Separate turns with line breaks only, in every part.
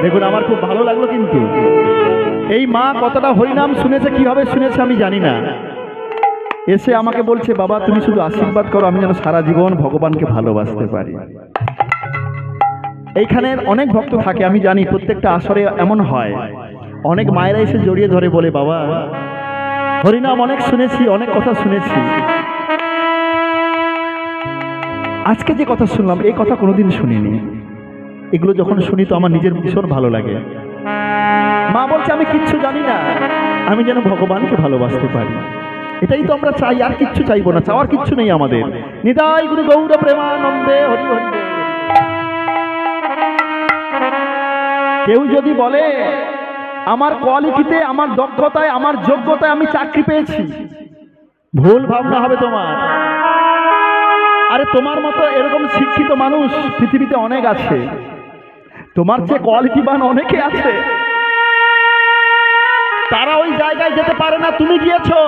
দেখুন আমার খুব ভালো লাগলো, কিন্তু এই মা কতটা হরিনাম শুনেছে, কিভাবে শুনেছে আমি জানি না, এসে আমাকে বলছে বাবা তুমি শুধু আশীর্বাদ করো আমি যেন সারা জীবন ভগবানকে ভালোবাসতে পারি। এইখানে অনেক ভক্ত থাকে, আমি জানি প্রত্যেকটা আসরে এমন হয়, অনেক মায়েরা এসে জড়িয়ে ধরে বলে বাবা হরিনাম অনেক শুনেছি, অনেক কথা শুনেছি, আজকে যে কথা শুনলাম এই কথা কোনোদিন শুনিনি। এগুলো যখন শুনি তো আমার নিজের ভীষণ ভালো লাগে। মা বলছে আমি কিচ্ছু জানি না, আমি যেন ভগবানকে ভালোবাসতে পারি, এটাই তো আমরা চাই, আর কিচ্ছু চাইবো না, চাওয়ার কিচ্ছু নেই আমাদের। নিতাই গুরু গৌর প্রেমানন্দে হরি হরি। কেউ যদি বলে আমার কোয়ালিটিতে, আমার দক্ষতায়, আমার যোগ্যতায় আমি চাকরি পেয়েছি, ভুল ভাবনা হবে তোমার। আরে তোমার মতো এরকম শিক্ষিত মানুষ পৃথিবীতে অনেক আছে, তোমার চেয়ে কোয়ালিটিবান অনেকে আছে, তারা ওই জায়গায় যেতে পারে না, তুমি গিয়েছো,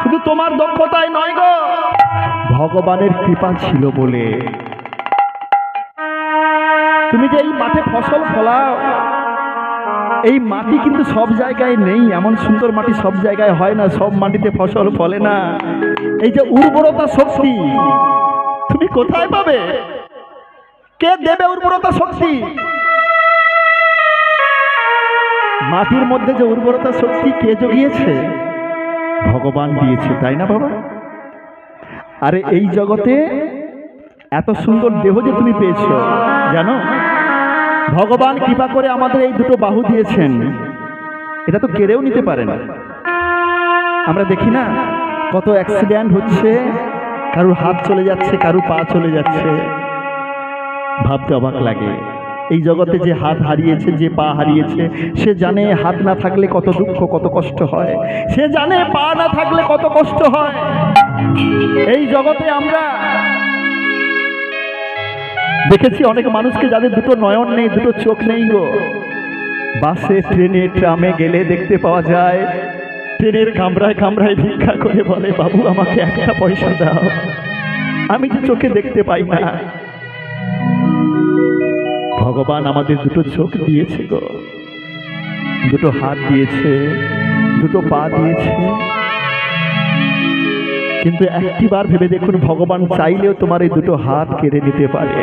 শুধু তোমার দক্ষতায় নয় গো, ভগবানের কৃপা ছিল বলে। তুমি যে এই মাঠে ফসল ফলাও, এই মাটি কিন্তু সব জায়গায় নেই, এমন সুন্দর মাটি সব জায়গায় হয় না, সব মাটিতে ফসল ফলে না। এই যে উর্বরতা শক্তি তুমি কোথায় পাবে? কে দেবে উর্বরতা শক্তি? মাটির মধ্যে যে উর্বরতা শক্তি কে জগিয়েছে? ভগবান দিয়েছে, তাই না বাবা? আরে এই জগতে এত সুন্দর দেহ যে তুমি পেয়েছো, জানো ভগবান কৃপা করে আমাদের এই দুটো বাহু দিয়েছেন, এটা তো কেড়েও নিতে পারে না। আমরা দেখি না কত অ্যাক্সিডেন্ট হচ্ছে, কারুর হাত চলে যাচ্ছে, কারুর পা চলে যাচ্ছে, ভাবতে অবাক লাগে। এই জগতে যে হাত হারিয়েছে, যে পা হারিয়েছে, সে জানে হাত না থাকলে কত দুঃখ, কত কষ্ট হয়, সে জানে পা না থাকলে কত কষ্ট হয়। এই জগতে আমরা দেখেছি অনেক মানুষকে যাদের দুটো নয়ন নেই, দুটো চোখ নেই গো, বাসে ট্রেনে ট্রামে গেলে দেখতে পাওয়া যায়, ট্রেনের কামরায় কামরায় ভিক্ষা করে বলে বাবু আমাকে একটা পয়সা দাও, আমি যে চোখে দেখতে পাই না। ভগবান আমাদের দুটো চোখ দিয়েছে গো, দুটো হাত দিয়েছে, দুটো পা দিয়েছে, কিন্তু একটি বার ভেবে দেখুন ভগবান চাইলেও তোমার এই দুটো হাত কেড়ে নিতে পারে।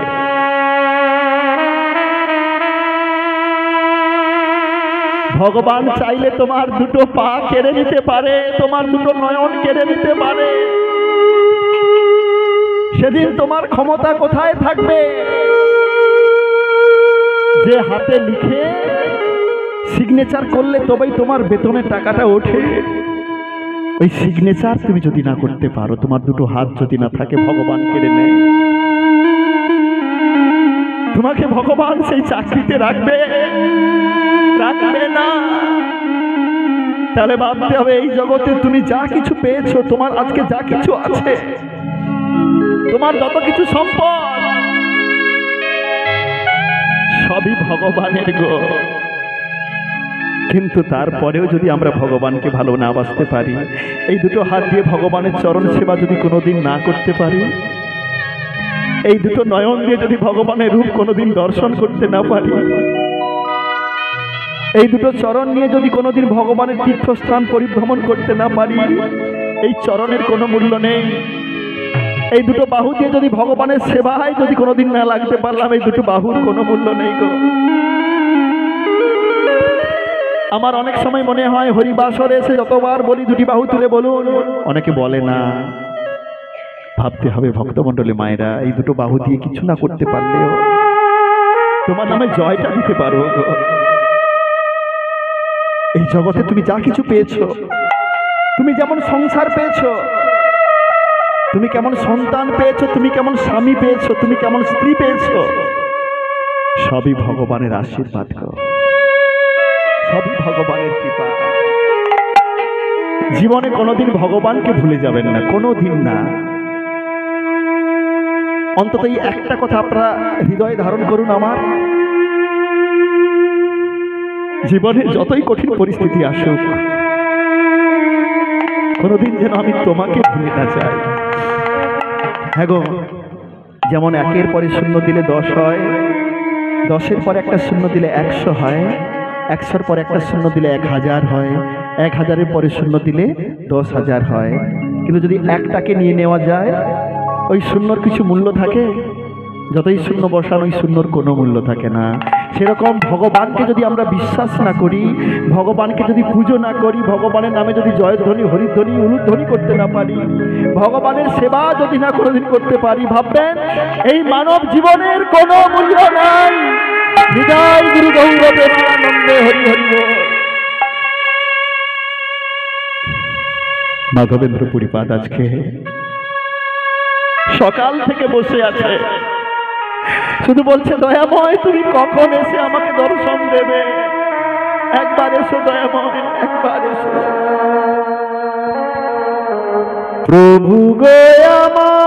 ভগবান চাইলে তোমার দুটো পা কেড়ে নিতে পারে, তোমার দুটো নয়ন কেড়ে নিতে পারে। সেদিন তোমার ক্ষমতা কোথায় থাকবে? যে হাতে লিখে সিগনেচার করলে তবেই তোমার বেতনের টাকাটা ওঠে, ওই সিগনেচার তুমি যদি না করতে পারো, তোমার দুটো হাত যদি না থাকে, ভগবান কেড়ে নেয়। তোমাকে ভগবান সেই চাকরিতে রাখবে? রাখবে না। তাহলে ভাবতে হবে এই জগতে তুমি যা কিছু পেয়েছো, তোমার আজকে যা কিছু আছে, তোমার যত কিছু সম্পদ, সবই ভগবানের গো। কিন্তু তারপরেও যদি আমরা ভগবানকে ভালো না বাসতে পারি, এই দুটো হাত দিয়ে ভগবানের চরণ সেবা যদি কোনোদিন না করতে পারি, এই দুটো নয়ন দিয়ে যদি ভগবানের রূপ কোনোদিন দর্শন করতে না পারি, এই দুটো চরণ নিয়ে যদি কোনোদিন ভগবানের তীর্থস্থান পরিভ্রমণ করতে না পারি, এই চরণের কোনো মূল্য নেই। এই দুটো বাহু দিয়ে যদি ভগবানের সেবায় যদি কোনোদিন না লাগতে পারলাম, এই দুটো বাহুর কোনো মূল্য নেই গো। আমার অনেক সময় মনে হয় হরিবাসরে এসে যতবার বলি দুটি বাহু তুলে বলুন, অনেকে বলে না। ভাবতে হবে ভক্তমণ্ডলী মায়েরা, এই দুটো বাহু দিয়ে কিছু না করতে পারলেও তোমার নামে জয়টা দিতে পারো গো। এই জগতে তুমি যা কিছু পেয়েছো, তুমি যেমন সংসার পেয়েছো, তুমি কেমন সন্তান পেয়েছো, তুমি কেমন স্বামী পেয়েছো, তুমি কেমন স্ত্রী পেয়েছো, সবই ভগবানের আশীর্বাদ গো, সবই ভগবানের কৃপা। জীবনে কোনোদিন ভগবানকে ভুলে যাবেন না, কোনোদিন না। অন্তত এই একটা কথা আপনারা হৃদয়ে ধারণ করুন, আমার জীবনে যতই কঠিন পরিস্থিতি আসুক, কোনোদিন যেন আমি তোমাকে ভুলে না যাই। হ্যাঁ গো, যেমন 1-এর পরে 0 দিলে 10 হয়, 10-এর পরে একটা শূন্য দিলে 100 হয়, 100-র পরে একটা শূন্য দিলে 1000 হয়, 1000-এর পরে শূন্য দিলে 10,000 হয়। কিন্তু যদি একটাকে নিয়ে নেওয়া যায়, ওই শূন্যর কিছু মূল্য থাকে? যতই শূন্য বসান ওই শূন্যর কোনো মূল্য থাকে না। সেরকম ভগবানকে যদি আমরা বিশ্বাস না করি, ভগবানকে যদি পুজো না করি, ভগবানের নামে যদি জয়ধ্বনি হরিধ্বনি উলুধ্বনি করতে না পারি, ভগবানের সেবা যদি না কোনোদিন করতে পারি, ভাববেন এই মানব জীবনের কোনো মূল্য নাই। হৃদয় গুরু গৌর প্রেমানন্দে হরি হরি বল। মাধবেন্দ্র পুরীপাদ আজকে সকাল থেকে বসে আছে, শুধু বলছে দয়াময় তুমি কখন এসে আমাকে দর্শন দেবে, একবার এসো দয়াময়, একবার এসো। প্রভু গো আমার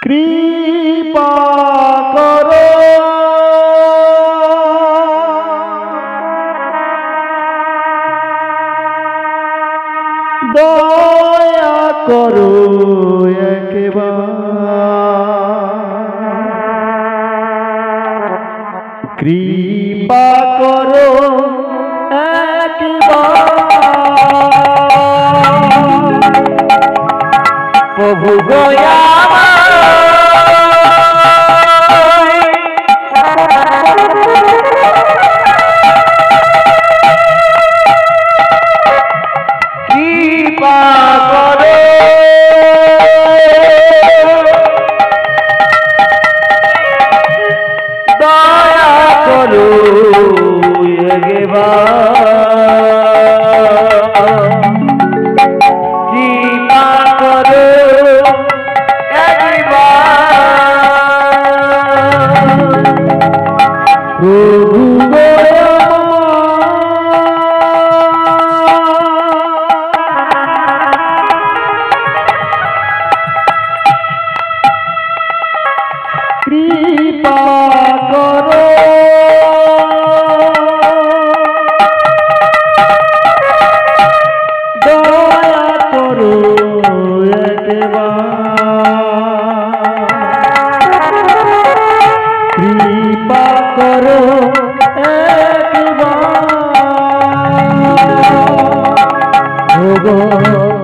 কৃপা করো, দয়া করো একবার, কৃপা করো একবার, প্রভু গয়া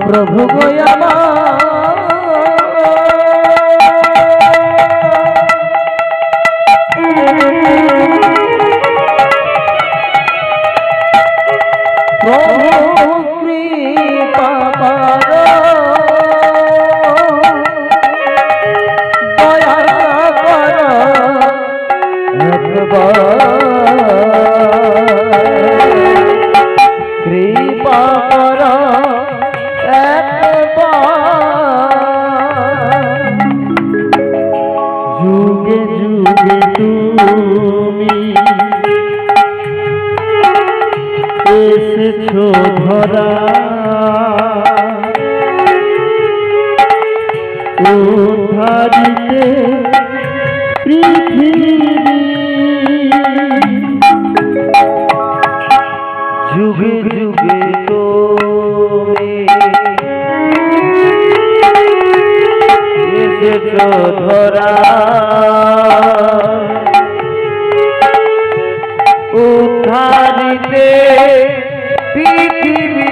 প্রভু গয়া এসেছো ধরা উদ্ধারিতে পৃথিবী, যুগে যুগে তুমি এসেছো ধরা উদ্ধারিতে পৃথিবী,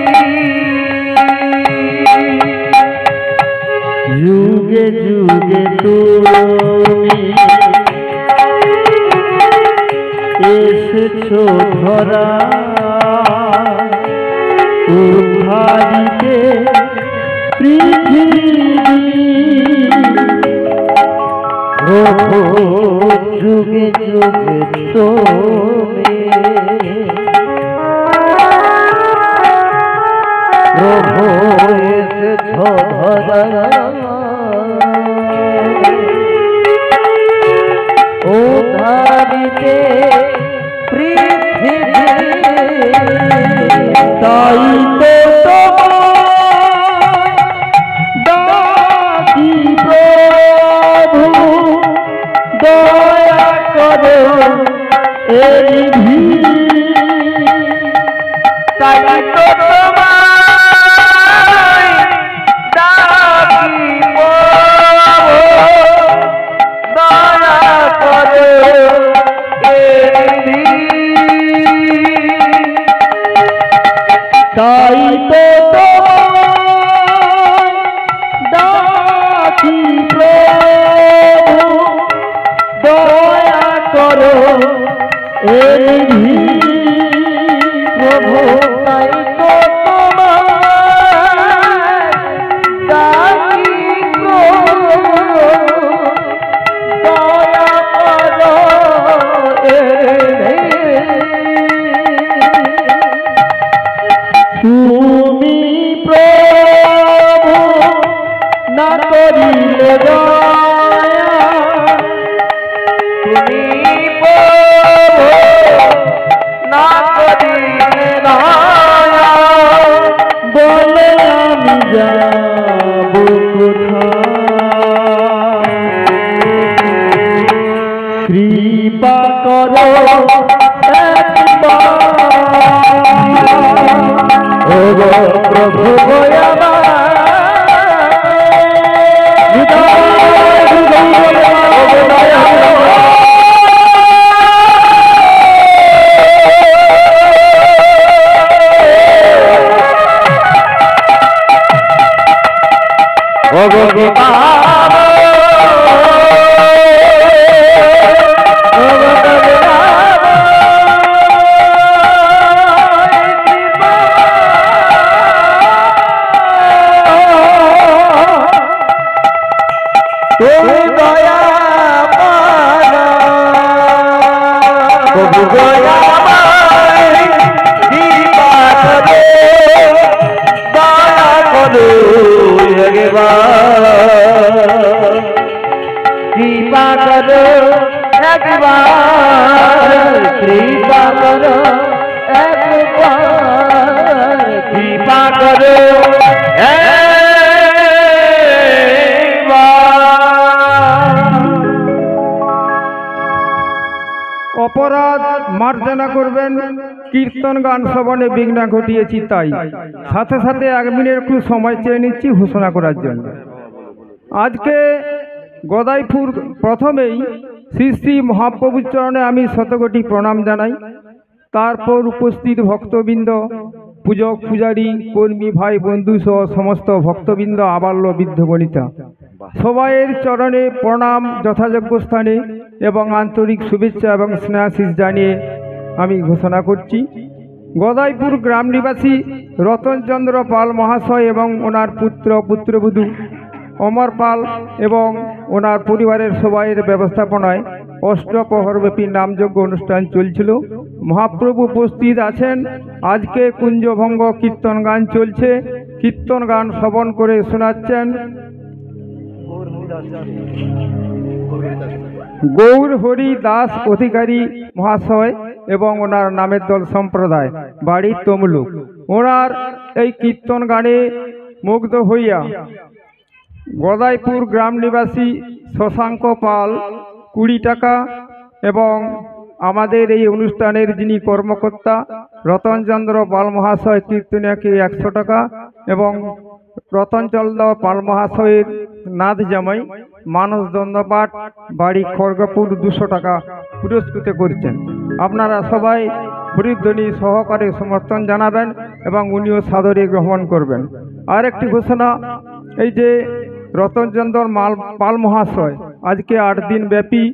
যুগে যুগে তুমি এসেছো ধরা উদ্ধারিতে পৃথিবী, যুগে যুগে তুমি প্রভু এসেছো ধরা উদ্ধারিতে পৃথিবী, তাই তো ডাকি প্রভু দয়া করো এই ভিড়, তাই তো তোমার প্রভু তাই তো তোমার ডাকি গো, দয়া করো তুমি প্রভু না করিলে দয়া, তুমি প্রভু না করিলে দয়া, বলে আমি যাব কোথায়? কৃপা করো একবার, ও গো প্রভু কৃপা করো একবার, কৃপা করো একবার, কৃপা করো
অপরাধ মার্জনা করবেন, কীর্তন গান শ্রবণে বিঘ্ন ঘটিয়েছি, তাই সাথে সাথে 1 মিনিট একটু সময় চেয়ে নিচ্ছি ঘোষণা করার জন্য। আজকে গদাইপুর প্রথমেই শ্রী শ্রী মহাপ্রভুর চরণে আমি শতকোটি প্রণাম জানাই। তারপর উপস্থিত ভক্তবৃন্দ, পূজক পূজারী, কর্মী ভাই বন্ধু সহ সমস্ত ভক্তবৃন্দ, আবাল্য বৃদ্ধ বনিতা, সবাইয়ের চরণে প্রণাম যথাযোগ্য স্থানে এবং আন্তরিক শুভেচ্ছা এবং স্নেহাশিস জানিয়ে আমি ঘোষণা করছি, গদাইপুর গ্রাম নিবাসী রতনচন্দ্র পাল মহাশয় এবং ওনার পুত্রবধূ অমর পাল এবং ওনার পরিবারের সবাইয়ের ব্যবস্থাপনায় অষ্টপ্রহরব্যাপী নামযজ্ঞ অনুষ্ঠান চলছিল। মহাপ্রভু উপস্থিত আছেন। আজকে কুঞ্জভঙ্গ কীর্তন গান চলছে। কীর্তন গান শ্রবণ করে শোনাচ্ছেন গৌর হরি দাস অধিকারী মহাশয় এবং ওনার নামের দল সম্প্রদায়, বাড়ি তমলুক। ওনার এই কীর্তন গানে মুগ্ধ হইয়া গদাইপুর গ্রাম নিবাসী শশাঙ্ক পাল 20 টাকা এবং আমাদের এই অনুষ্ঠানের যিনি কর্মকর্তা রতনচন্দ্র পাল মহাশয় কীর্তনিয়াকে 100 টাকা এবং রতনচন্দ্র পাল মহাশয়ের নাথ জামাই মানস দণ্ডপাঠ, বাড়ি খড়গপুর 200 টাকা পুরস্কৃত করছেন। আপনারা সবাই হরিধ্বনি সহকারে সমর্থন জানাবেন এবং উনিও সাদরে গ্রহণ করবেন। আরেকটি ঘোষণা, এই যে রতনচন্দ্র পাল মহাশয় আজকে 8 দিন ব্যাপী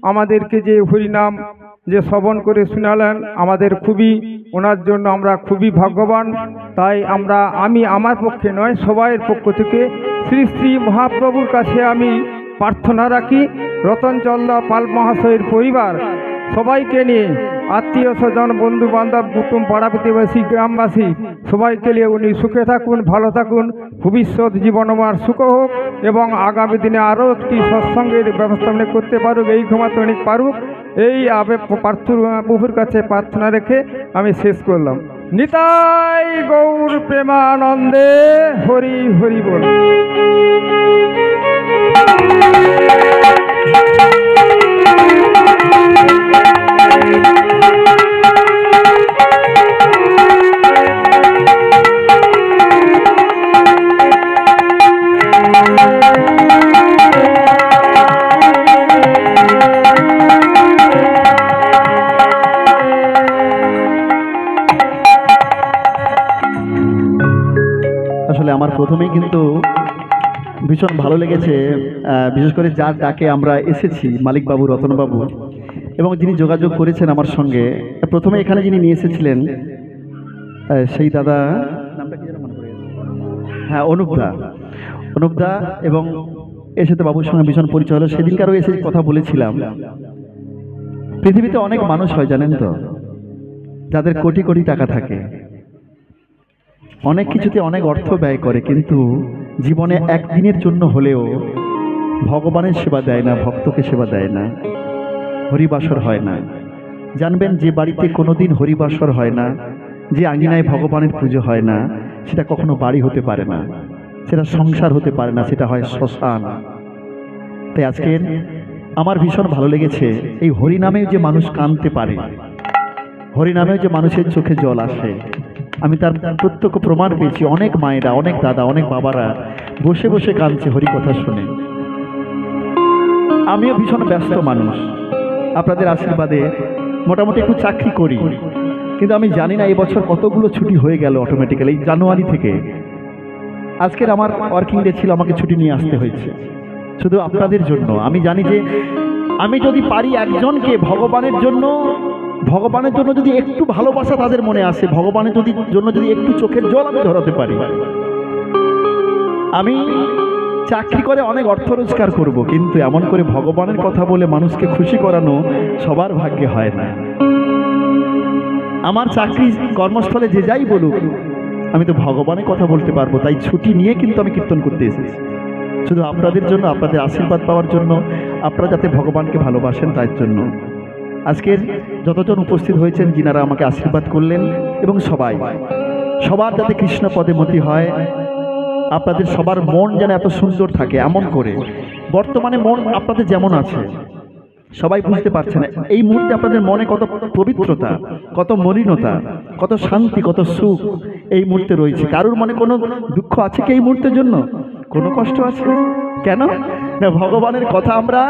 আমাদেরকে যে হরিনাম যে শ্রবণ করে শোনালেন, আমাদের খুবই ওনার জন্য আমরা খুবই ভাগ্যবান। তাই আমি আমার পক্ষে নয়, সবাইয়ের পক্ষ থেকে শ্রী শ্রী মহাপ্রভুর কাছে আমি প্রার্থনা রাখি, রতনচন্দ্র পাল মহাশয়ের পরিবার সবাইকে নিয়ে, আত্মীয় স্বজন, বন্ধু বান্ধব, কুটুম, পাড়া প্রতিবেশী, গ্রামবাসী সবাইকে নিয়ে উনি সুখে থাকুন, ভালো থাকুন, ভবিষ্যৎ জীবন আমার সুখ হোক এবং আগামী দিনে আরও একটি সৎসঙ্গের ব্যবস্থা করতে পারুক, এই ক্ষমতা অনেক পারুক, এই প্রভুর কাছে প্রার্থনা রেখে আমি শেষ করলাম। নিতাই গৌর প্রেমানন্দে, হরি হরি বল।
আসলে আমার প্রথমেই কিন্তু ভীষণ ভালো লেগেছে, বিশেষ করে যার ডাকে আমরা এসেছি, মালিকবাবু, রতনবাবু, এবং যিনি যোগাযোগ করেছেন আমার সঙ্গে, প্রথমে এখানে যিনি নিয়ে এসেছিলেন সেই দাদা নামটা কি যেন মনে পড়ে গেছে, হ্যাঁ অনুপদা, এবং এর সাথে বাবুর সঙ্গে ভীষণ পরিচয় হলো। সেদিনকারও এসে কথা বলেছিলাম, পৃথিবীতে অনেক মানুষ হয় জানেন তো, যাদের কোটি কোটি টাকা থাকে, অনেক কিছুতে অনেক অর্থ ব্যয় করে, কিন্তু জীবনে একদিনের জন্য হলেও ভগবানের সেবা দেয় না, ভক্তকে সেবা দেয় না, হরিবাসর হয় না। জানবেন, যে বাড়িতে কোনোদিন হরিবাসর হয় না, যে আঙিনায় ভগবানের পুজো হয় না, সেটা কখনো বাড়ি হতে পারে না, সেটা সংসার হতে পারে না, সেটা হয় শ্মশান। তাই আজকে আমার ভীষণ ভালো লেগেছে, এই হরিনামেও যে মানুষ কাঁদতে পারে, হরিনামেও যে মানুষের চোখে জল আসে, আমি তার প্রত্যক্ষ প্রমাণ পেয়েছি। অনেক মায়েরা, অনেক দাদা, অনেক বাবারা বসে বসে কাঁদছে হরি কথা শুনে। আমিও ভীষণ ব্যস্ত মানুষ, আপনাদের আশীর্বাদে মোটামুটি একটু চাকরি করি, কিন্তু আমি জানি না এবছর কতগুলো ছুটি হয়ে গেল অটোমেটিক্যালি। এই জানুয়ারি থেকে আজকের আমার ওয়ার্কিং ডে ছিল, আমাকে ছুটি নিয়ে আসতে হয়েছে শুধু আপনাদের জন্য। আমি জানি যে আমি যদি পারি একজনকে ভগবানের জন্য যদি একটু ভালোবাসা তাদের মনে আসে, ভগবানের জন্য যদি একটু চোখের জল আমি ধরাতে পারি, আমি চাকরি করে অনেক অর্থ রোজগার করব, কিন্তু এমন করে ভগবানের কথা বলে মানুষকে খুশি করানো সবার ভাগ্যে হয় না। আমার চাকরি কর্মস্থলে যে যাই বলুক, আমি তো ভগবানের কথা বলতে পারবো, তাই ছুটি নিয়ে কিন্তু আমি কীর্তন করতে এসেছি শুধু আপনাদের জন্য, আপনাদের আশীর্বাদ পাওয়ার জন্য, আপনারা যাতে ভগবানকে ভালোবাসেন তার জন্য। আজকের যতজন উপস্থিত হয়েছেন, যিনারা আমাকে আশীর্বাদ করলেন, এবং সবার যাতে কৃষ্ণ পদে মতি হয়, আপনাদের সবার মন যেন এত সুন্দর থাকে, এমন করে বর্তমানে মন আপনাদের যেমন আছে সবাই বুঝতে পারছেন এই মুহূর্তে আপনাদের মনে কত পবিত্রতা, কত মলিনতা, কত শান্তি, কত সুখ এই মুহূর্তে রয়েছে। কারোর মনে কোনো দুঃখ আছে কি এই মুহূর্তের জন্য? কোনো কষ্ট আছে? কেন না, ভগবানের কথা আমরা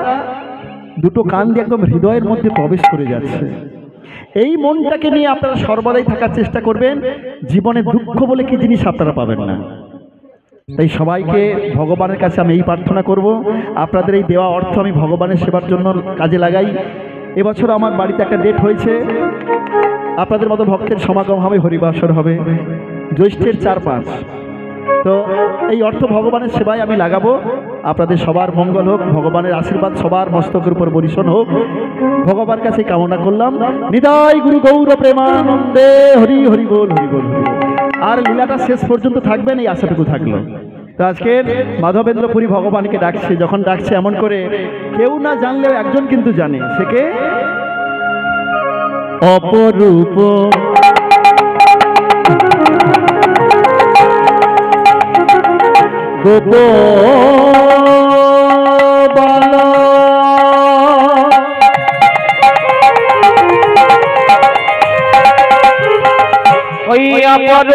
দুটো কান দিয়ে একদম হৃদয়ের মধ্যে প্রবেশ করে যাচ্ছে। এই মনটাকে নিয়ে আপনারা সর্বদাই থাকার চেষ্টা করবেন। জীবনে দুঃখ বলে কি জিনিস আপনারা পাবেন না। তাই সবাইকে ভগবানের কাছে আমি এই প্রার্থনা করব, আপনাদের এই দেওয়া অর্থ আমি ভগবানের সেবার জন্য কাজে লাগাই। এবছর আমার বাড়িতে একটা ডেট হয়েছে, আপনাদের মতো ভক্তের সমাগম হবে, হরিবাসর হবে জ্যৈষ্ঠের 4-5। তো এই অর্থ ভগবানের সেবায় আমি লাগাবো। আপনাদের সবার মঙ্গল হোক, ভগবানের আশীর্বাদ সবার মস্তকের উপর বরিশন হোক, ভগবানের কাছে কামনা করলাম। নিতাই গুরু গৌর প্রেমানন্দে, হরি হরি বল, হরি বল, হরি বল। আর লীলাটা শেষ পর্যন্ত থাকবেন, এই আশাটুকু থাকলো। তো আজকে মাধবেন্দ্রপুরী ভগবানকে ডাকছে, যখন ডাকছে এমন করে কেউ না জানলেও একজন কিন্তু জানে, সে কে? অপরূপ গোপবাল, ওই অপর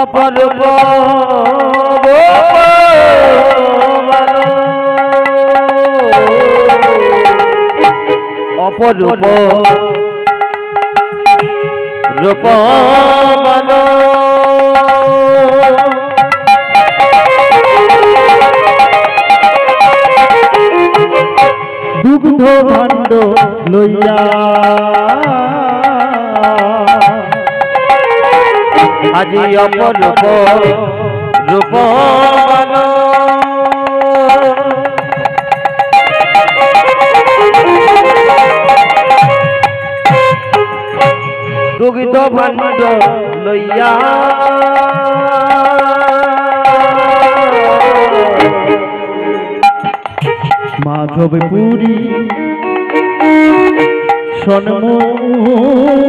অপরূপ অপরূপ রূপবান, দুগ্ধ ভাণ্ড লইয়া আজি অপরূপ রূপবান, দুগ্ধ ভাণ্ড লইয়া মাধবপুরী সন্মুখেতে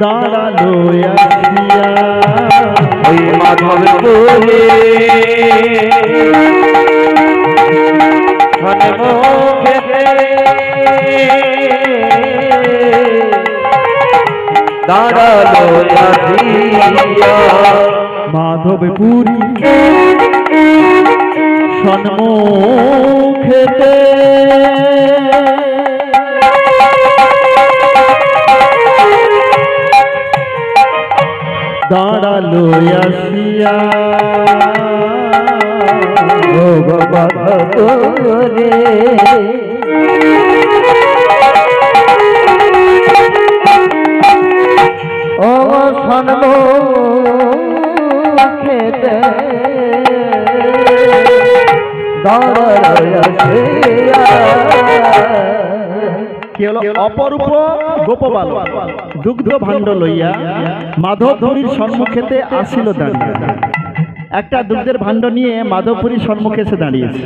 দাঁড়ালো আসিয়া, ওই মাধবপুরী
সন্মুখেতে দাঁড়ালো আসিয়া
মাধবপুরী সন্মুখেতে দাঁড়ালো আসিয়া
ভগবতরে ও সন্মুখেতে দাঁড়ালো আসিয়া
কি হলো? অপরূপ গোপবাল দুগ্ধ ভাণ্ড লইয়া মাধবপুরীর সম্মুখেতে আসিল দাঁড়িয়ে। একটা দুগ্ধের ভাণ্ড নিয়ে মাধবপুরীর সম্মুখে এসে দাঁড়িয়েছে।